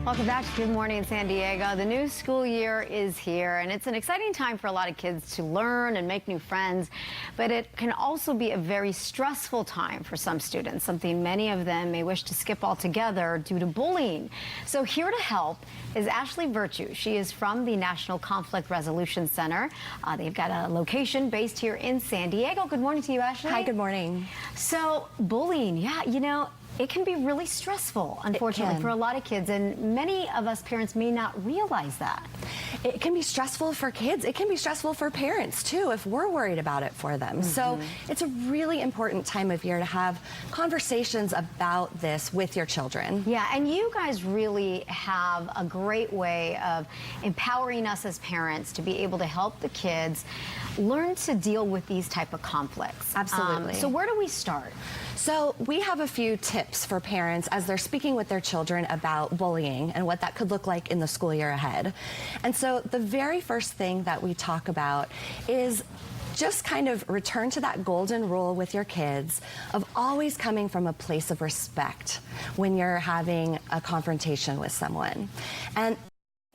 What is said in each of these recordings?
Welcome back to Good Morning San Diego. The new school year is here, and it's an exciting time for a lot of kids to learn and make new friends, but it can also be a very stressful time for some students, something many of them may wish to skip altogether due to bullying. So here to help is Ashley Virtue. She is from the National Conflict Resolution Center. They've got a location based here in San Diego. Good morning to you, Ashley. Hi, good morning. So bullying, yeah, you know, it can be really stressful, unfortunately, for a lot of kids, and many of us parents may not realize that. It can be stressful for kids. It can be stressful for parents, too, if we're worried about it for them. So it's a really important time of year to have conversations about this with your children. Yeah, and you guys really have a great way of empowering us as parents to be able to help the kids learn to deal with these type of conflicts. Absolutely. So where do we start? So we have a few tips for parents as they're speaking with their children about bullying and what that could look like in the school year ahead. And so the very first thing that we talk about is just kind of return to that golden rule with your kids of always coming from a place of respect when you're having a confrontation with someone. And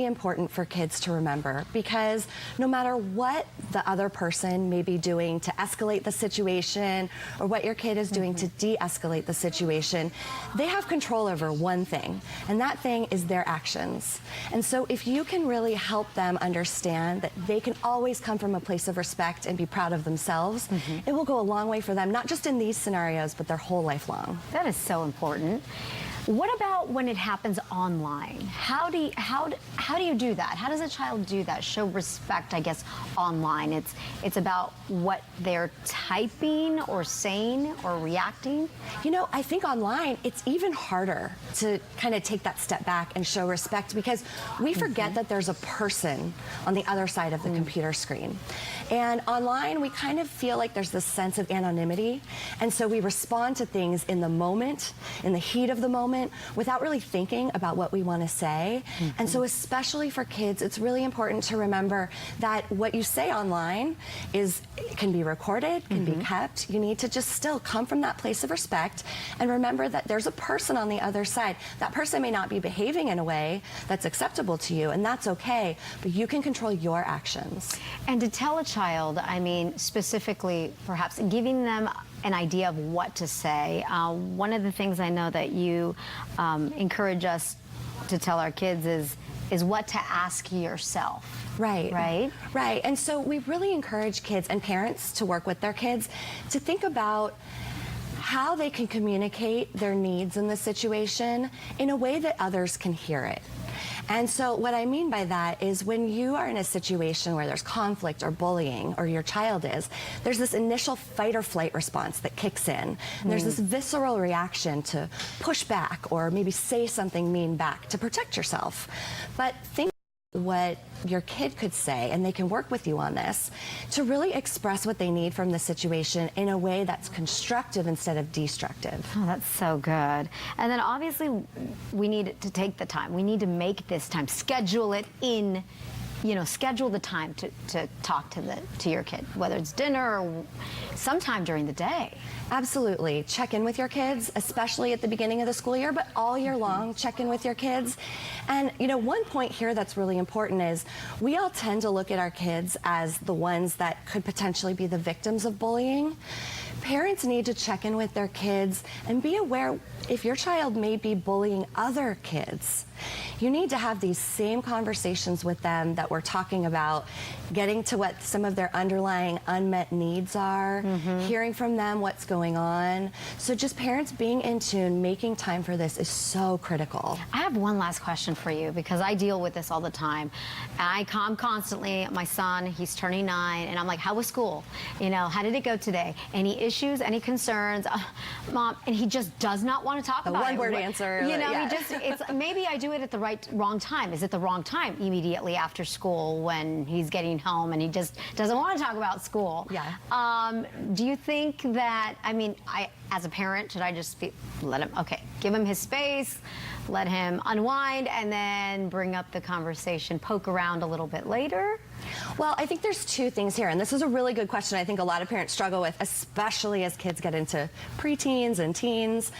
important for kids to remember, because no matter what the other person may be doing to escalate the situation or what your kid is doing to de-escalate the situation, they have control over one thing, and that thing is their actions. And so if you can really help them understand that they can always come from a place of respect and be proud of themselves, it will go a long way for them, not just in these scenarios, but their whole life long. That is so important. What about when it happens online? How do you do that? How does a child do that? Show respect, I guess, online. It's about what they're typing or saying or reacting. You know, I think online it's even harder to kind of take that step back and show respect, because we forget that there's a person on the other side of the computer screen. And online we kind of feel like there's this sense of anonymity, and so we respond to things in the moment, in the heat of the moment, without really thinking about what we want to say. And so especially for kids, it's really important to remember that what you say online can be recorded, can be kept. You need to just still come from that place of respect and remember that there's a person on the other side. That person may not be behaving in a way that's acceptable to you, and that's okay, but you can control your actions. And to tell a child, I mean, specifically perhaps giving them an idea of what to say. One of the things I know that you encourage us to tell our kids is what to ask yourself. Right. And so we really encourage kids and parents to work with their kids to think about how they can communicate their needs in the situation in a way that others can hear it. And so what I mean by that is when you are in a situation where there's conflict or bullying, or your child is, there's this initial fight or flight response that kicks in. And there's this visceral reaction to push back or maybe say something mean back to protect yourself. But think what your kid could say, and they can work with you on this, to really express what they need from the situation in a way that's constructive instead of destructive. Oh, that's so good. And then obviously we need to take the time. We need to make this time, schedule it in, you know, schedule the time to talk to your kid, whether it's dinner or sometime during the day. Absolutely. Check in with your kids, especially at the beginning of the school year, but all year long, check in with your kids. And, you know, one point here that's really important is we all tend to look at our kids as the ones that could potentially be the victims of bullying. Parents need to check in with their kids and be aware if your child may be bullying other kids. You need to have these same conversations with them that we're talking about, getting to what some of their underlying unmet needs are, hearing from them what's going on. So just parents being in tune, making time for this is so critical. I have one last question for you, because I deal with this all the time. I'm constantly, my son, he's turning 9, and I'm like, how was school? You know, how did it go today? Any issues, any concerns? Mom, and he just does not want to talk about it. One-word answer. You know, maybe I do it at the wrong time. Is it the wrong time immediately after school when he's getting home and he just doesn't want to talk about school? Yeah. Do you think that, I mean, as a parent, should I just let him, give him his space, let him unwind, and then bring up the conversation, poke around a little bit later? Well, I think there's two things here, and this is a really good question I think a lot of parents struggle with, especially as kids get into preteens and teens.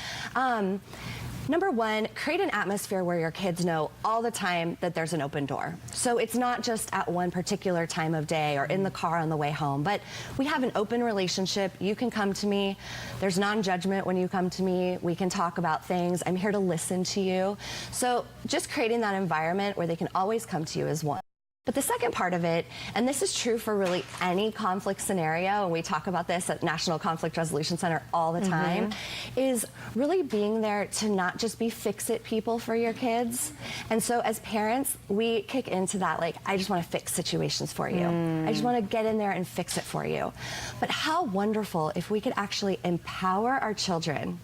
Number one, create an atmosphere where your kids know all the time that there's an open door. So it's not just at one particular time of day or in the car on the way home, but we have an open relationship. You can come to me. There's non-judgment when you come to me. We can talk about things. I'm here to listen to you. So just creating that environment where they can always come to you is one. But the second part of it, and this is true for really any conflict scenario, and we talk about this at National Conflict Resolution Center all the time, is really being there to not just be fix-it people for your kids. And so as parents, we kick into that, like, I just want to fix situations for you. I just want to get in there and fix it for you. But how wonderful if we could actually empower our children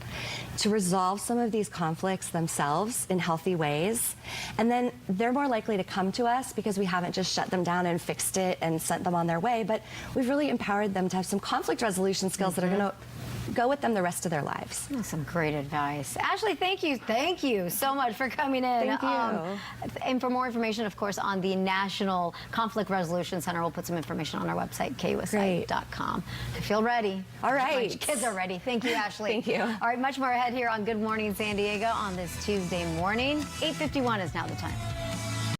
to resolve some of these conflicts themselves in healthy ways. And then they're more likely to come to us because we haven't just shut them down and fixed it and sent them on their way, but we've really empowered them to have some conflict resolution skills that are going to go with them the rest of their lives. That's some great advice. Ashley, thank you so much for coming in. Thank you. And for more information, of course, on the National Conflict Resolution Center, we'll put some information on our website, KUSI.com. I feel ready. All right. My kids are ready. Thank you, Ashley. Thank you. All right, much more ahead here on Good Morning San Diego on this Tuesday morning. 8:51 is now the time.